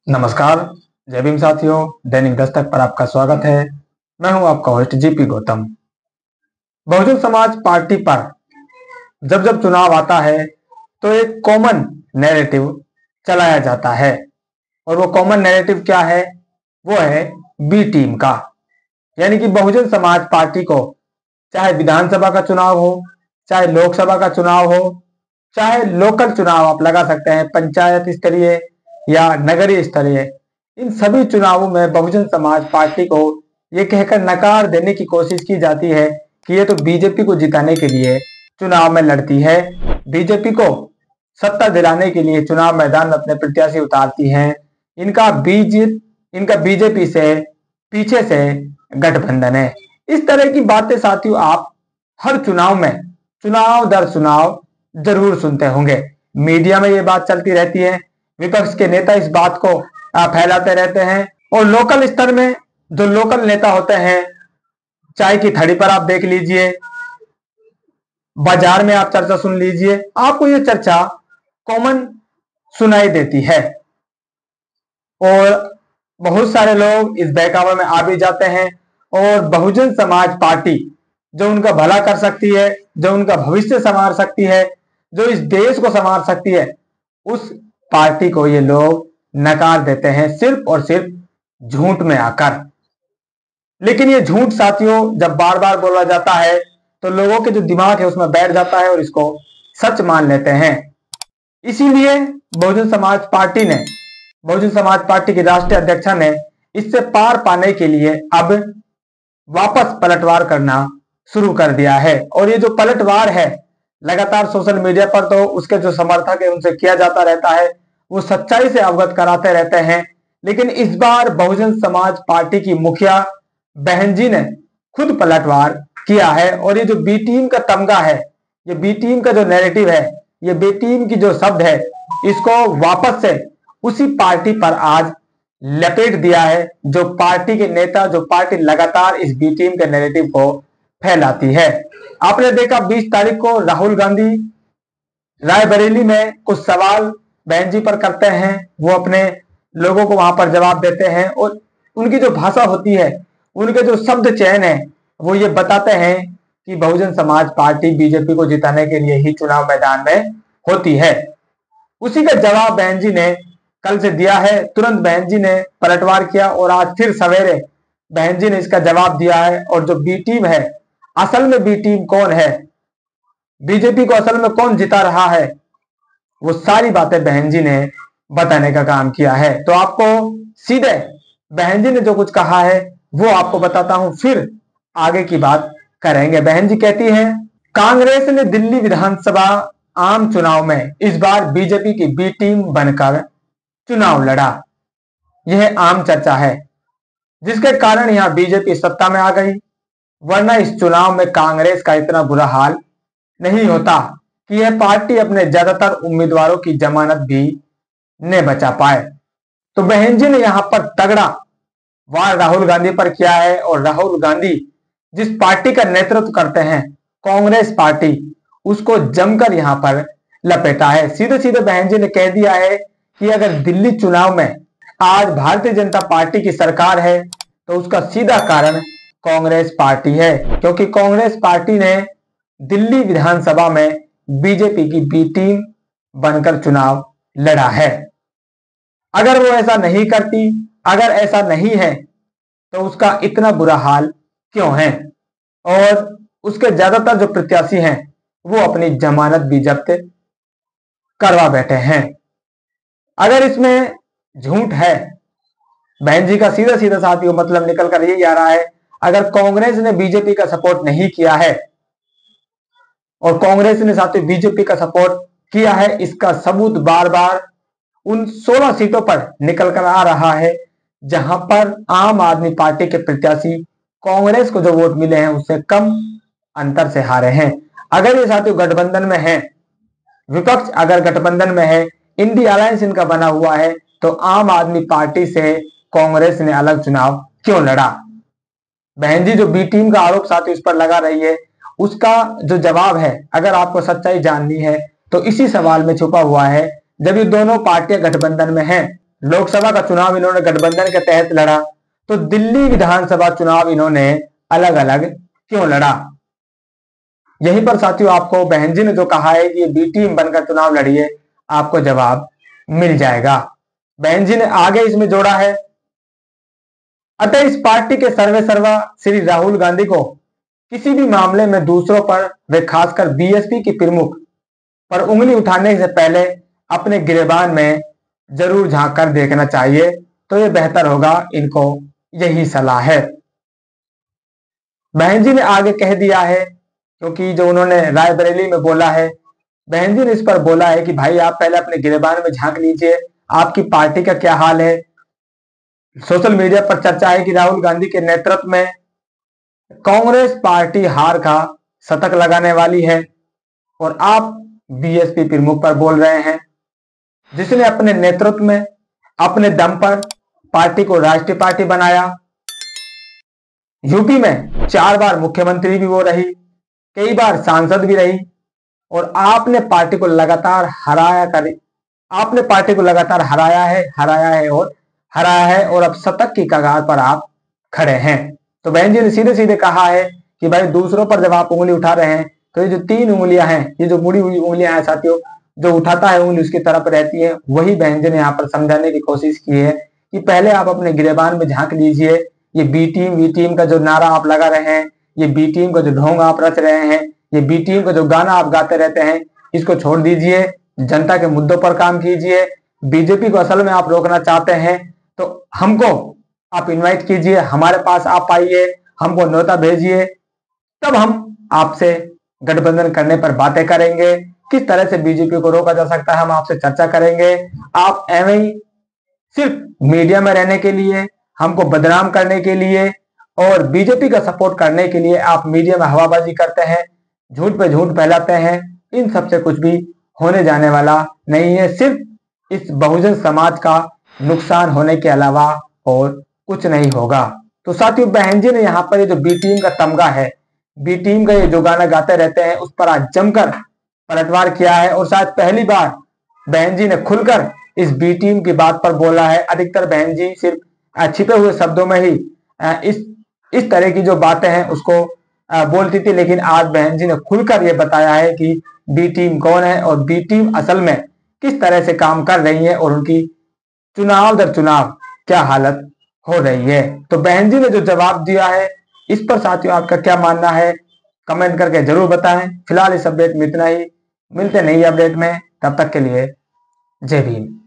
नमस्कार। जय भीम साथियों, दैनिक दस्तक पर आपका स्वागत है। मैं हूं आपका host GP Gautam. Bahujan Samaj party पर जब जब चुनाव आता है तो एक कॉमन नैरेटिव चलाया जाता है, और वो कॉमन नैरेटिव क्या है? वो है बी टीम का। यानी कि बहुजन समाज पार्टी को चाहे विधानसभा का चुनाव हो, चाहे लोकसभा का चुनाव हो, चाहे लोकल चुनाव आप लगा सकते हैं, पंचायत स्तरीय या नगरीय स्तरीय, इन सभी चुनावों में बहुजन समाज पार्टी को ये कहकर नकार देने की कोशिश की जाती है कि ये तो बीजेपी को जिताने के लिए चुनाव में लड़ती है, बीजेपी को सत्ता दिलाने के लिए चुनाव मैदान में अपने प्रत्याशी उतारती हैं, इनका बीजेपी से पीछे से गठबंधन है। इस तरह की बातें साथियों आप हर चुनाव में, चुनाव दर चुनाव जरूर सुनते होंगे। मीडिया में ये बात चलती रहती है, विपक्ष के नेता इस बात को फैलाते रहते हैं, और लोकल स्तर में जो लोकल नेता होते हैं, चाय की थड़ी पर आप देख लीजिए, बाजार में आप चर्चा सुन लीजिए, आपको ये चर्चा कॉमन सुनाई देती है। और बहुत सारे लोग इस बहकावे में आ भी जाते हैं, और बहुजन समाज पार्टी जो उनका भला कर सकती है, जो उनका भविष्य संवार सकती है, जो इस देश को संवार सकती है, उस पार्टी को ये लोग नकार देते हैं सिर्फ और सिर्फ झूठ में आकर। लेकिन ये झूठ साथियों जब बार बार बोला जाता है तो लोगों के जो दिमाग है उसमें बैठ जाता है और इसको सच मान लेते हैं। इसीलिए बहुजन समाज पार्टी की राष्ट्रीय अध्यक्षा ने इससे पार पाने के लिए अब वापस पलटवार करना शुरू कर दिया है। और ये जो पलटवार है लगातार सोशल मीडिया पर तो उसके जो समर्थक है उनसे किया जाता रहता है, वो सच्चाई से अवगत कराते रहते हैं। लेकिन इस बार बहुजन समाज पार्टी की मुखिया बहन जी ने खुद पलटवार किया है, और ये जो बी टीम का तमगा है, ये बी टीम का जो नैरेटिव है, ये बी टीम की जो शब्द है, इसको वापस से उसी पार्टी पर आज लपेट दिया है, जो पार्टी के नेता, जो पार्टी लगातार इस बी टीम के नैरेटिव को फैलाती है। आपने देखा 20 तारीख को राहुल गांधी रायबरेली में कुछ सवाल बहन जी पर करते हैं, वो अपने लोगों को वहां पर जवाब देते हैं, और उनकी जो भाषा होती है, उनके जो शब्द चयन है, वो ये बताते हैं कि बहुजन समाज पार्टी बीजेपी को जिताने के लिए ही चुनाव मैदान में होती है। उसी का जवाब बहन जी ने कल से दिया है। तुरंत बहन जी ने पलटवार किया और आज फिर सवेरे बहन जी ने इसका जवाब दिया है। और जो बी टीम है, असल में बी टीम कौन है, बीजेपी को असल में कौन जिता रहा है, वो सारी बातें बहन जी ने बताने का काम किया है। तो आपको सीधे बहन जी ने जो कुछ कहा है वो आपको बताता हूं, फिर आगे की बात करेंगे। बहन जी कहती हैं, कांग्रेस ने दिल्ली विधानसभा आम चुनाव में इस बार बीजेपी की बी टीम बनकर चुनाव लड़ा। यह आम चर्चा है जिसके कारण यहां बीजेपी सत्ता में आ गई, वरना इस चुनाव में कांग्रेस का इतना बुरा हाल नहीं होता कि यह पार्टी अपने ज्यादातर उम्मीदवारों की जमानत भी न बचा पाए। तो बहन जी ने यहां पर तगड़ा वार राहुल गांधी पर किया है, और राहुल गांधी जिस पार्टी का नेतृत्व करते हैं, कांग्रेस पार्टी, उसको जमकर यहां पर लपेटा है। सीधे सीधे बहन जी ने कह दिया है कि अगर दिल्ली चुनाव में आज भारतीय जनता पार्टी की सरकार है तो उसका सीधा कारण कांग्रेस पार्टी है, क्योंकि कांग्रेस पार्टी ने दिल्ली विधानसभा में बीजेपी की बी टीम बनकर चुनाव लड़ा है। अगर वो ऐसा नहीं करती, अगर ऐसा नहीं है, तो उसका इतना बुरा हाल क्यों है? और उसके ज्यादातर जो प्रत्याशी हैं वो अपनी जमानत भी जब्त करवा बैठे हैं। अगर इसमें झूठ है, बहन जी का सीधा सीधा साथियों मतलब निकल कर यही आ रहा है, अगर कांग्रेस ने बीजेपी का सपोर्ट नहीं किया है और कांग्रेस ने साथियों बीजेपी का सपोर्ट किया है, इसका सबूत बार बार उन 16 सीटों पर निकल कर आ रहा है जहां पर आम आदमी पार्टी के प्रत्याशी कांग्रेस को जो वोट मिले हैं उससे कम अंतर से हारे हैं। अगर ये साथियों गठबंधन में है, विपक्ष अगर गठबंधन में है, इंडिया अलायंस इनका बना हुआ है, तो आम आदमी पार्टी से कांग्रेस ने अलग चुनाव क्यों लड़ा? बहन जी जो बी टीम का आरोप साथियों इस पर लगा रही है, उसका जो जवाब है, अगर आपको सच्चाई जाननी है तो इसी सवाल में छुपा हुआ है। जब ये दोनों पार्टियां गठबंधन में हैं लोकसभा का चुनाव इन्होंने गठबंधन के तहत लड़ा, तो दिल्ली विधानसभा चुनाव इन्होंने अलग अलग क्यों लड़ा? यहीं पर साथियों आपको बहन जी ने जो कहा है कि ये बी टीम बनकर चुनाव लड़िए, आपको जवाब मिल जाएगा। बहन जी ने आगे इसमें जोड़ा है, अतः इस पार्टी के सर्वे सर्वा श्री राहुल गांधी को किसी भी मामले में दूसरों पर वे खासकर बीएसपी की प्रमुख पर उंगली उठाने से पहले अपने गिरेबान में जरूर झांक कर देखना चाहिए, तो ये बेहतर होगा। इनको यही सलाह है। बहन जी ने आगे कह दिया है, क्योंकि जो उन्होंने रायबरेली में बोला है, बहन जी ने इस पर बोला है कि भाई आप पहले अपने गिरेबान में झांक लीजिए, आपकी पार्टी का क्या हाल है। सोशल मीडिया पर चर्चा है कि राहुल गांधी के नेतृत्व में कांग्रेस पार्टी हार का शतक लगाने वाली है, और आप बीएसपी प्रमुख पर बोल रहे हैं, जिसने अपने नेतृत्व में अपने दम पर पार्टी को राष्ट्रीय पार्टी बनाया। यूपी में 4 बार मुख्यमंत्री भी वो रही, कई बार सांसद भी रही, और आपने पार्टी को लगातार हराया है और अब शतक की कगार पर आप खड़े हैं। तो बहन जी ने सीधे सीधे कहा है कि भाई दूसरों पर जब आप उंगली उठा रहे हैं, तो ये जो 3 उंगलियां हैं, ये जो मुड़ी हुई उंगलियां हैं साथियों, जो उठाता है उंगली उसकी तरफ रहती है। वही बहन जी ने यहाँ पर समझाने की कोशिश की है कि पहले आप अपने गिरेबान में झांक लीजिए। ये बी टीम का जो नारा आप लगा रहे हैं, ये बी टीम का जो ढोंग आप रच रहे हैं, ये बी टीम का जो गाना आप गाते रहते हैं, इसको छोड़ दीजिए, जनता के मुद्दों पर काम कीजिए। बीजेपी को असल में आप रोकना चाहते हैं तो हमको आप इनवाइट कीजिए, हमारे पास आप आइए, हमको न्योता भेजिए, तब हम आपसे गठबंधन करने पर बातें करेंगे। किस तरह से बीजेपी को रोका जा सकता है, हम आपसे चर्चा करेंगे। आप एवं ही सिर्फ मीडिया में रहने के लिए, हमको बदनाम करने के लिए और बीजेपी का सपोर्ट करने के लिए आप मीडिया में हवाबाजी करते हैं, झूठ पे झूठ फैलाते हैं। इन सबसे कुछ भी होने जाने वाला नहीं है, सिर्फ इस बहुजन समाज का नुकसान होने के अलावा और कुछ नहीं होगा। तो साथियों बहन जी ने यहाँ पर ये जो बी टीम का तमगा है, बी टीम का ये जो गाना गाते रहते हैं, उस पर आज जमकर पलटवार किया है, और शायद पहली बार बहन जी ने खुलकर इस बी टीम की बात पर बोला है। अधिकतर बहन जी सिर्फ छिपे हुए शब्दों में ही इस तरह की जो बातें हैं उसको बोलती थी, लेकिन आज बहन जी ने खुलकर ये बताया है कि बी टीम कौन है और बी टीम असल में किस तरह से काम कर रही है और उनकी चुनाव दर चुनाव क्या हालत हो रही है। तो बहन जी ने जो जवाब दिया है, इस पर साथियों आपका क्या मानना है, कमेंट करके जरूर बताएं। फिलहाल इस अपडेट में इतना ही, मिलते नई अपडेट में, तब तक के लिए जय भीम।